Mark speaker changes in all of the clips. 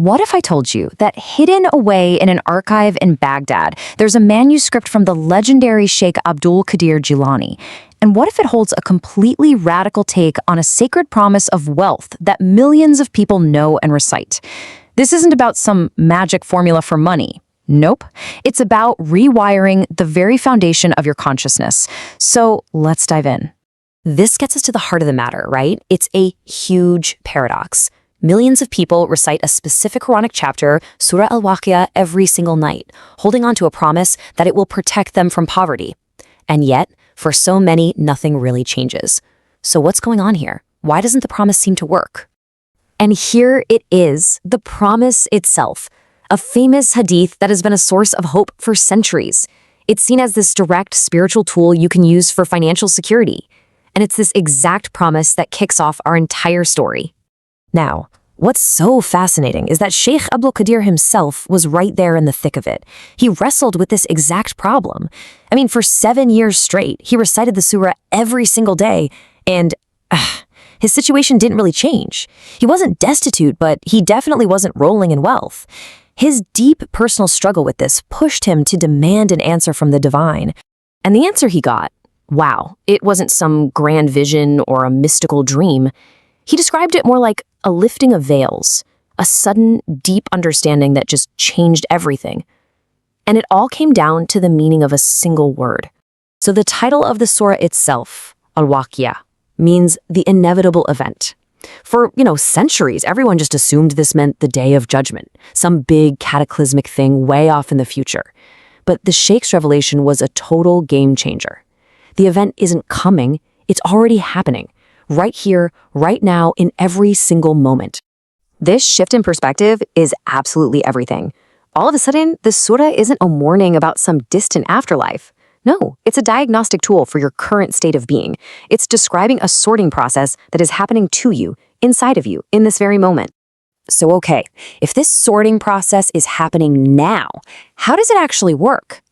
Speaker 1: what if I told you that hidden away in an archive in Baghdad, there's a manuscript from the legendary Sheikh Abdul Qadir Jilani? And what if it holds a completely radical take on a sacred promise of wealth that millions of people know and recite? This isn't about some magic formula for money. Nope. It's about rewiring the very foundation of your consciousness. So let's dive in.
Speaker 2: This gets us to the heart of the matter, right? It's a huge paradox. Millions of people recite a specific Quranic chapter, Surah Al-Waqiah, every single night, holding on to a promise that it will protect them from poverty. And yet, for so many, nothing really changes. So what's going on here? Why doesn't the promise seem to work? And here it is, the promise itself, a famous hadith that has been a source of hope for centuries. It's seen as this direct spiritual tool you can use for financial security. And it's this exact promise that kicks off our entire story. Now, what's so fascinating is that Sheikh Abdul Qadir himself was right there in the thick of it. He wrestled with this exact problem. I mean, for 7 years straight, he recited the surah every single day, and his situation didn't really change. He wasn't destitute, but he definitely wasn't rolling in wealth. His deep personal struggle with this pushed him to demand an answer from the divine. And the answer he got, wow, it wasn't some grand vision or a mystical dream. He described it more like a lifting of veils, a sudden, deep understanding that just changed everything. And it all came down to the meaning of a single word. So the title of the surah itself, Al-Waqiah, means the inevitable event. For, centuries, everyone just assumed this meant the day of judgment, some big cataclysmic thing way off in the future. But the Sheikh's revelation was a total game changer. The event isn't coming, it's already happening. Right here, right now, in every single moment. This shift in perspective is absolutely everything. All of a sudden, the surah isn't a warning about some distant afterlife. No, it's a diagnostic tool for your current state of being. It's describing a sorting process that is happening to you, inside of you, in this very moment. So okay, if this sorting process is happening now, how does it actually work?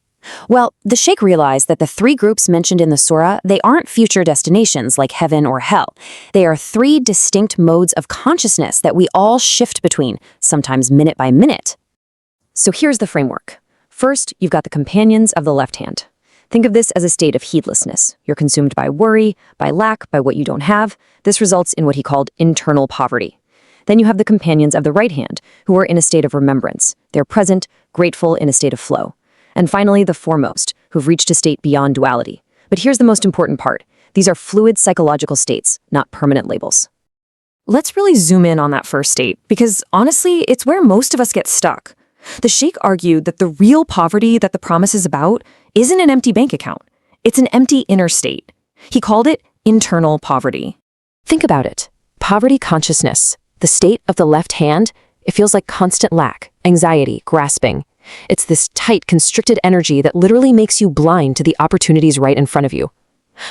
Speaker 2: Well, the Sheikh realized that the 3 groups mentioned in the surah, they aren't future destinations like heaven or hell. They are 3 distinct modes of consciousness that we all shift between, sometimes minute by minute. So here's the framework. First, you've got the companions of the left hand. Think of this as a state of heedlessness. You're consumed by worry, by lack, by what you don't have. This results in what he called internal poverty. Then you have the companions of the right hand, who are in a state of remembrance. They're present, grateful, in a state of flow. And finally, the foremost, who've reached a state beyond duality. But here's the most important part. These are fluid psychological states, not permanent labels. Let's really zoom in on that first state, because honestly, it's where most of us get stuck. The Sheikh argued that the real poverty that the promise is about isn't an empty bank account. It's an empty inner state. He called it internal poverty. Think about it. Poverty consciousness, the state of the left hand, it feels like constant lack, anxiety, grasping. It's this tight, constricted energy that literally makes you blind to the opportunities right in front of you.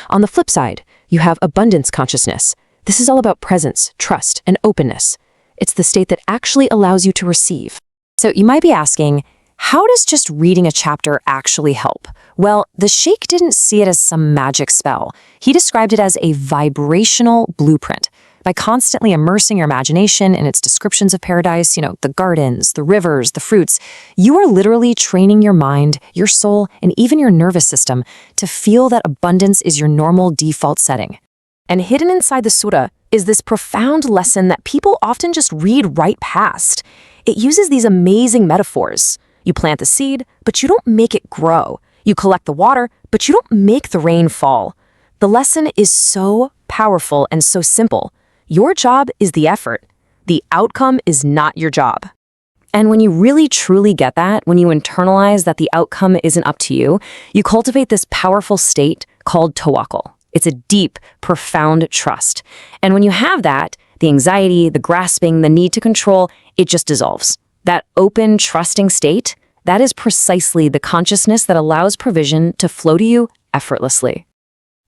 Speaker 2: On the flip side, you have abundance consciousness. This is all about presence, trust, and openness. It's the state that actually allows you to receive. So you might be asking, how does just reading a chapter actually help? Well, the Sheikh didn't see it as some magic spell. He described it as a vibrational blueprint. By constantly immersing your imagination in its descriptions of paradise, the gardens, the rivers, the fruits, you are literally training your mind, your soul, and even your nervous system to feel that abundance is your normal default setting. And hidden inside the surah is this profound lesson that people often just read right past. It uses these amazing metaphors. You plant the seed, but you don't make it grow. You collect the water, but you don't make the rain fall. The lesson is so powerful and so simple. Your job is the effort. The outcome is not your job. And when you really truly get that, when you internalize that the outcome isn't up to you, you cultivate this powerful state called tawakkul. It's a deep, profound trust. And when you have that, the anxiety, the grasping, the need to control, it just dissolves. That open, trusting state, that is precisely the consciousness that allows provision to flow to you effortlessly.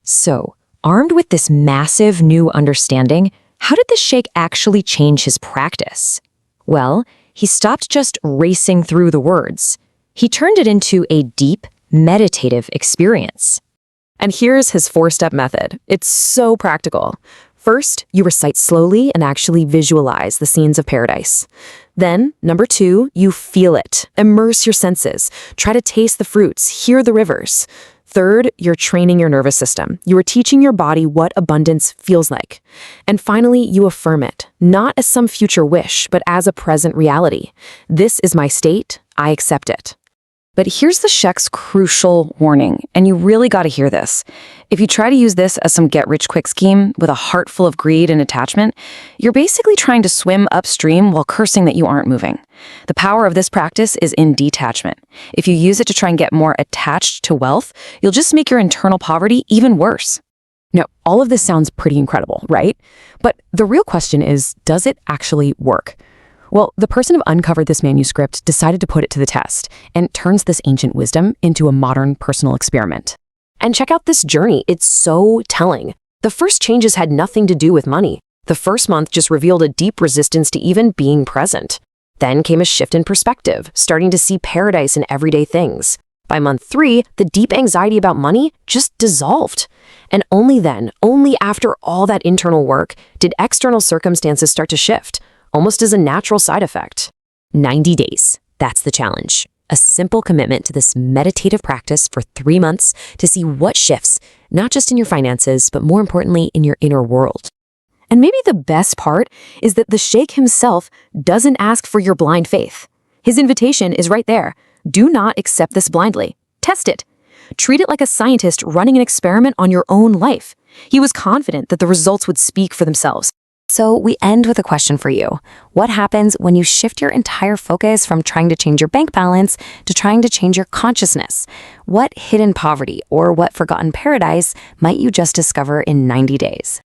Speaker 2: So, armed with this massive new understanding, how did the Sheikh actually change his practice? Well, he stopped just racing through the words. He turned it into a deep, meditative experience. And here's his 4-step method. It's so practical. First, you recite slowly and actually visualize the scenes of paradise. Then, number 2, you feel it. Immerse your senses. Try to taste the fruits, hear the rivers. Third, you're training your nervous system. You are teaching your body what abundance feels like. And finally, you affirm it, not as some future wish, but as a present reality. This is my state. I accept it.
Speaker 1: But here's the Shek's crucial warning, and you really got to hear this. If you try to use this as some get-rich-quick scheme with a heart full of greed and attachment, you're basically trying to swim upstream while cursing that you aren't moving. The power of this practice is in detachment. If you use it to try and get more attached to wealth, you'll just make your internal poverty even worse.
Speaker 2: Now, all of this sounds pretty incredible, right? But the real question is, does it actually work? Well, the person who uncovered this manuscript decided to put it to the test and turns this ancient wisdom into a modern personal experiment. And check out this journey. It's so telling. The first changes had nothing to do with money. The first month just revealed a deep resistance to even being present. Then came a shift in perspective, starting to see paradise in everyday things. By month 3, the deep anxiety about money just dissolved. And only then, only after all that internal work, did external circumstances start to shift, almost as a natural side effect. 90 days. That's the challenge. A simple commitment to this meditative practice for 3 months to see what shifts, not just in your finances, but more importantly, in your inner world. And maybe the best part is that the Sheikh himself doesn't ask for your blind faith. His invitation is right there. Do not accept this blindly. Test it. Treat it like a scientist running an experiment on your own life. He was confident that the results would speak for themselves. So we end with a question for you. What happens when you shift your entire focus from trying to change your bank balance to trying to change your consciousness? What hidden poverty or what forgotten paradise might you just discover in 90 days?